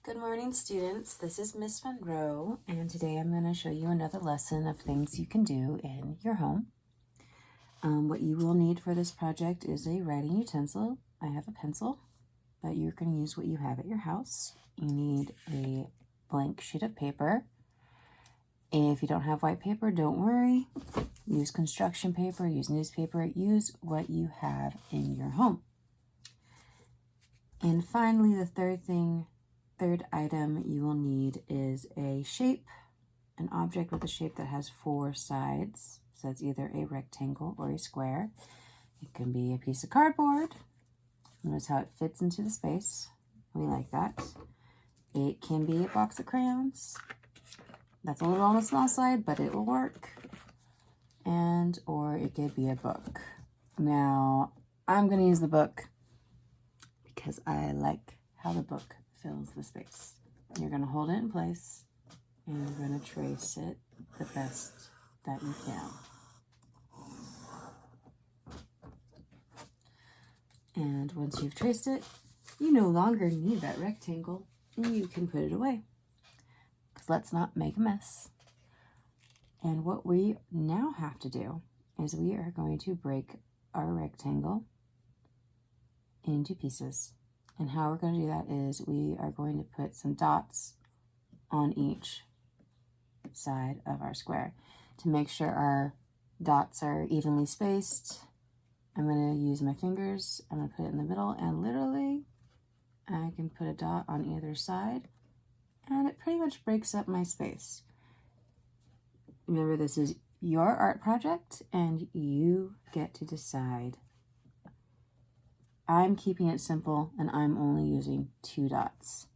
Good morning, students. This is Ms. Monroe, and today I'm going to show you another lesson of things you can do in your home. What you will need for this project is a writing utensil. I have a pencil, but you're going to use what you have at your house. You need a blank sheet of paper. If you don't have white paper, don't worry. Use construction paper, use newspaper, use what you have in your home. And finally, the third item you will need is a shape, an object with a shape that has four sides. So it's either a rectangle or a square. It can be a piece of cardboard. Notice how it fits into the space. We like that. It can be a box of crayons. That's a little on the small side, but it will work. Or it could be a book. Now, I'm going to use the book because I like how the book fills the space. You're going to hold it in place and you're going to trace it the best that you can. And once you've traced it, you no longer need that rectangle and you can put it away. Because let's not make a mess. And what we now have to do is we are going to break our rectangle into pieces. And how we're going to do that is we are going to put some dots on each side of our square to make sure our dots are evenly spaced. I'm going to use my fingers. I'm going to put it in the middle, and literally I can put a dot on either side and it pretty much breaks up my space. Remember, this is your art project and you get to decide. I'm keeping it simple and I'm only using 2 dots.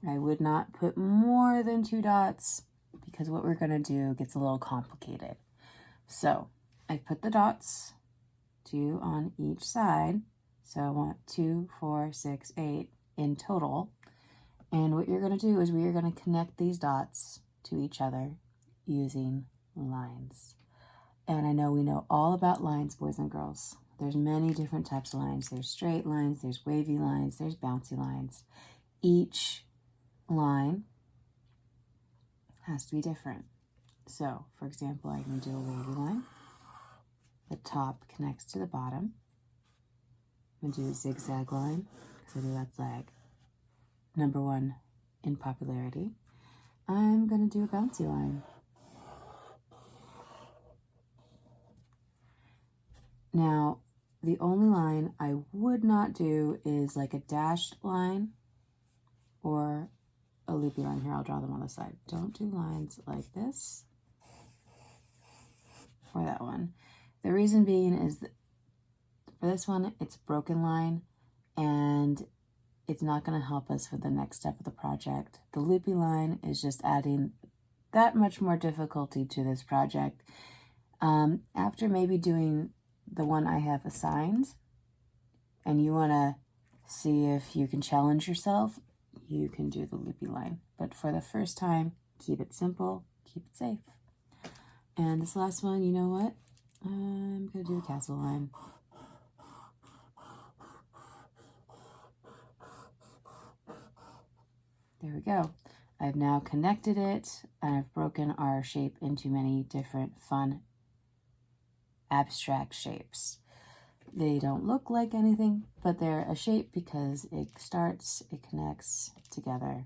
I would not put more than 2 dots because what we're going to do gets a little complicated. So I've put the dots, 2 on each side. So I want 2, 4, 6, 8 in total. And what you're going to do is we are going to connect these dots to each other using lines. And I know we know all about lines, boys and girls. There's many different types of lines. There's straight lines, there's wavy lines, there's bouncy lines. Each line has to be different. So, for example, I can do a wavy line. The top connects to the bottom. I'm going to do a zigzag line, because that's like number 1 in popularity. I'm going to do a bouncy line. Now, the only line I would not do is like a dashed line or a loopy line. Here, I'll draw them on the side. Don't do lines like this or that one. The reason being is that for this one, it's a broken line and it's not going to help us for the next step of the project. The loopy line is just adding that much more difficulty to this project. After maybe doing the one I have assigned and you want to see if you can challenge yourself, you can do the loopy line. But for the first time, keep it simple, keep it safe. And this last one, you know what? I'm going to do a castle line. There we go. I've now connected it and I've broken our shape into many different fun abstract shapes. They don't look like anything, but they're a shape because it connects together.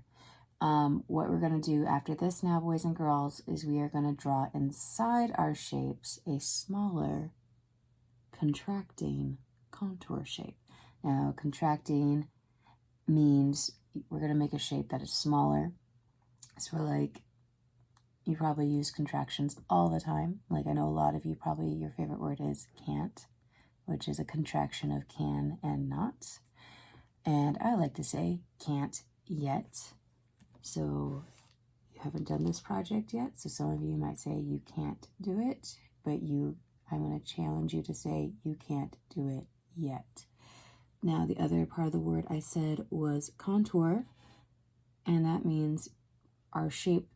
What we're going to do after this now, boys and girls, is we are going to draw inside our shapes a smaller contracting contour shape. Now, contracting means we're going to make a shape that is smaller. So you probably use contractions all the time. Like I know a lot of you probably, your favorite word is can't, which is a contraction of can and not. And I like to say can't yet. So you haven't done this project yet. So some of you might say you can't do it, but I'm going to challenge you to say you can't do it yet. Now the other part of the word I said was contour, and that means our shape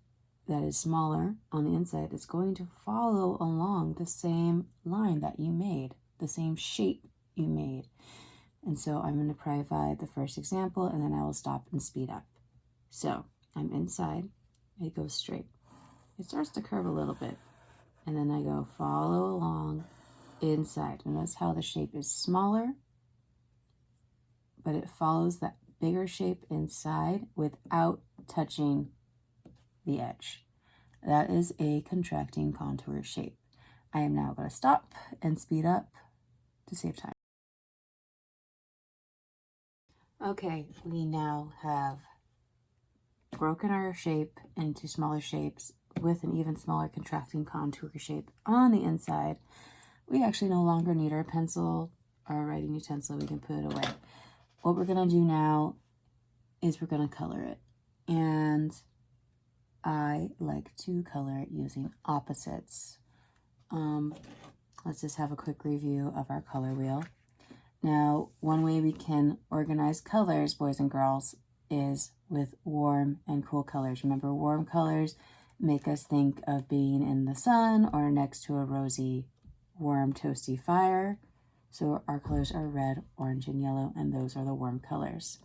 that is smaller on the inside is going to follow along the same line that you made, the same shape you made. And so I'm going to provide the first example and then I will stop and speed up. So I'm inside, it goes straight. It starts to curve a little bit, and then I go follow along inside. And that's how the shape is smaller, but it follows that bigger shape inside without touching the edge. That is a contracting contour shape. I am now going to stop and speed up to save time. Okay, we now have broken our shape into smaller shapes with an even smaller contracting contour shape on the inside. We actually no longer need our pencil, our writing utensil. We can put it away. What we're going to do now is we're going to color it. And I like to color it using opposites. Let's just have a quick review of our color wheel. Now, one way we can organize colors, boys and girls, is with warm and cool colors. Remember, warm colors make us think of being in the sun or next to a rosy, warm, toasty fire. So our colors are red, orange, and yellow, and those are the warm colors.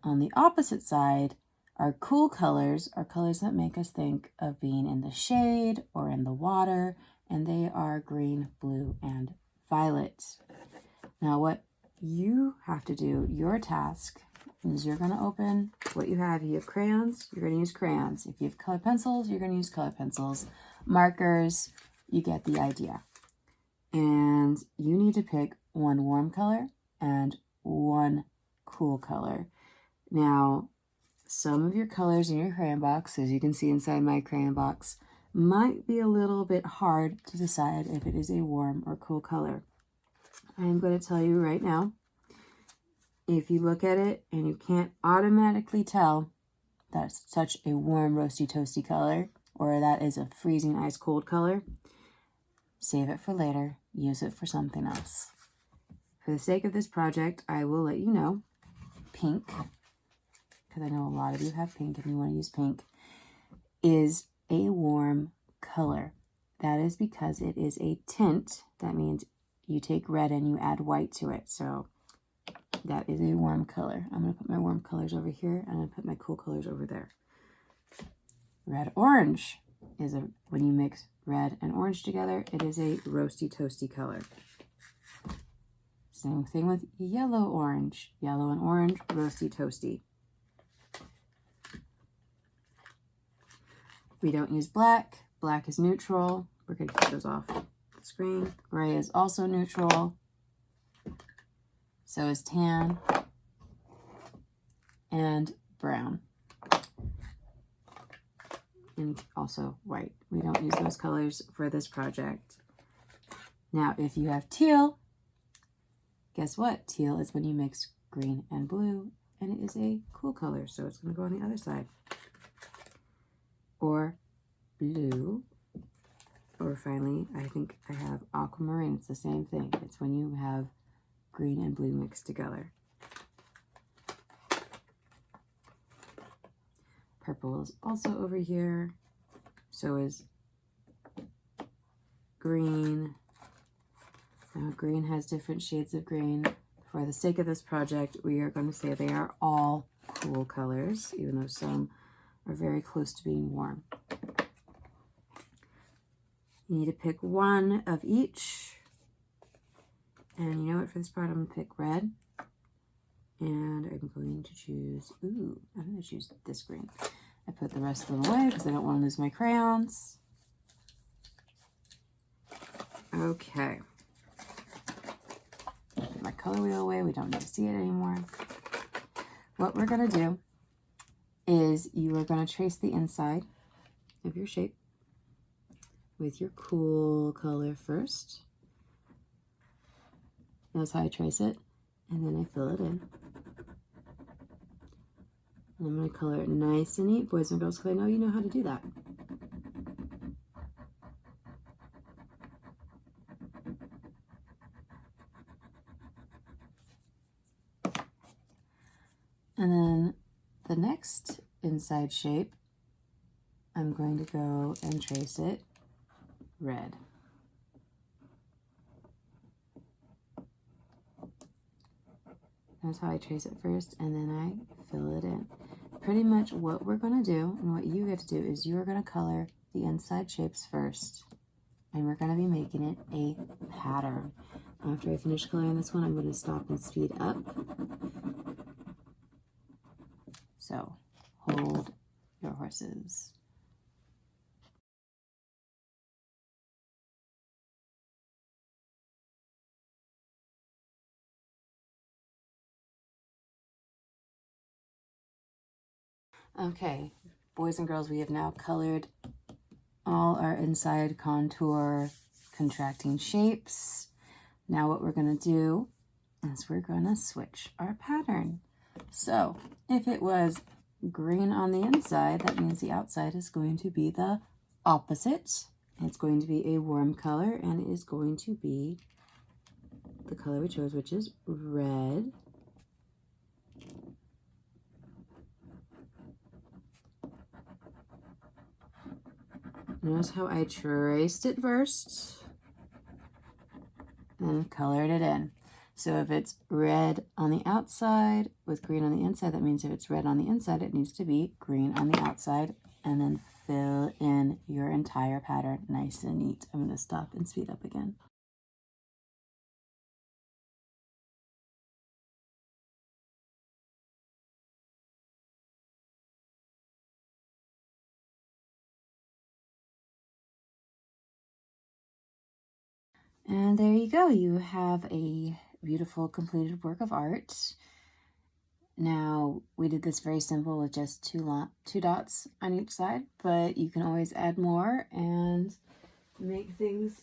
On the opposite side, our cool colors are colors that make us think of being in the shade or in the water, and they are green, blue, and violet. Now what you have to do, your task, is you're going to open what you have. You have crayons, you're going to use crayons. If you have colored pencils, you're going to use colored pencils. Markers, you get the idea. And you need to pick one warm color and one cool color. Now, some of your colors in your crayon box, as you can see inside my crayon box, might be a little bit hard to decide if it is a warm or cool color. I'm going to tell you right now, if you look at it and you can't automatically tell that's such a warm, roasty, toasty color, or that is a freezing, ice cold color, save it for later, use it for something else. For the sake of this project, I will let you know pink, because I know a lot of you have pink and you want to use pink, is a warm color. That is because it is a tint. That means you take red and you add white to it. So that is a warm color. I'm going to put my warm colors over here, and I'm going to put my cool colors over there. Red orange is when you mix red and orange together, it is a roasty, toasty color. Same thing with yellow orange. Yellow and orange, roasty, toasty. We don't use black. Black is neutral. We're going to keep those off the screen. Gray is also neutral. So is tan and brown. And also white. We don't use those colors for this project. Now, if you have teal, guess what? Teal is when you mix green and blue, and it is a cool color, so it's going to go on the other side. Or blue, or finally, I think I have aquamarine. It's the same thing. It's when you have green and blue mixed together. Purple is also over here. So is green. Now, green has different shades of green. For the sake of this project, we are going to say they are all cool colors, even though some are very close to being warm. You need to pick one of each. And you know what, for this part, I'm going to pick red. And I'm going to choose, I'm going to choose this green. I put the rest of them away because I don't want to lose my crayons. Okay. Put my color wheel away. We don't need to see it anymore. What we're going to do is you are going to trace the inside of your shape with your cool color first. That's how I trace it. And then I fill it in. And I'm going to color it nice and neat, boys and girls, because I know you know how to do that. And then the next inside shape, I'm going to go and trace it red. That's how I trace it first, and then I fill it in. pretty much what we're going to do and what you get to do is you're going to color the inside shapes first, and we're going to be making it a pattern. After I finish coloring this one, I'm going to stop and speed up. So hold your horses. Okay, boys and girls, we have now colored all our inside contour contracting shapes. Now what we're going to do is we're going to switch our pattern. So if it was green on the inside, that means the outside is going to be the opposite. It's going to be a warm color, and it is going to be the color we chose, which is red. Notice how I traced it first and colored it in. So if it's red on the outside with green on the inside, that means if it's red on the inside, it needs to be green on the outside, and then fill in your entire pattern nice and neat. I'm going to stop and speed up again. And there you go. You have a beautiful completed work of art. Now, we did this very simple with just two dots on each side, but you can always add more and make things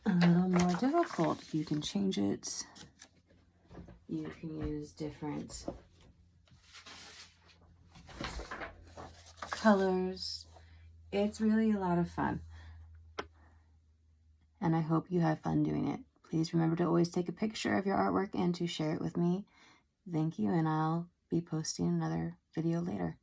a little more difficult. You can change it. You can use different colors. It's really a lot of fun. And I hope you have fun doing it. Please remember to always take a picture of your artwork and to share it with me. Thank you, and I'll be posting another video later.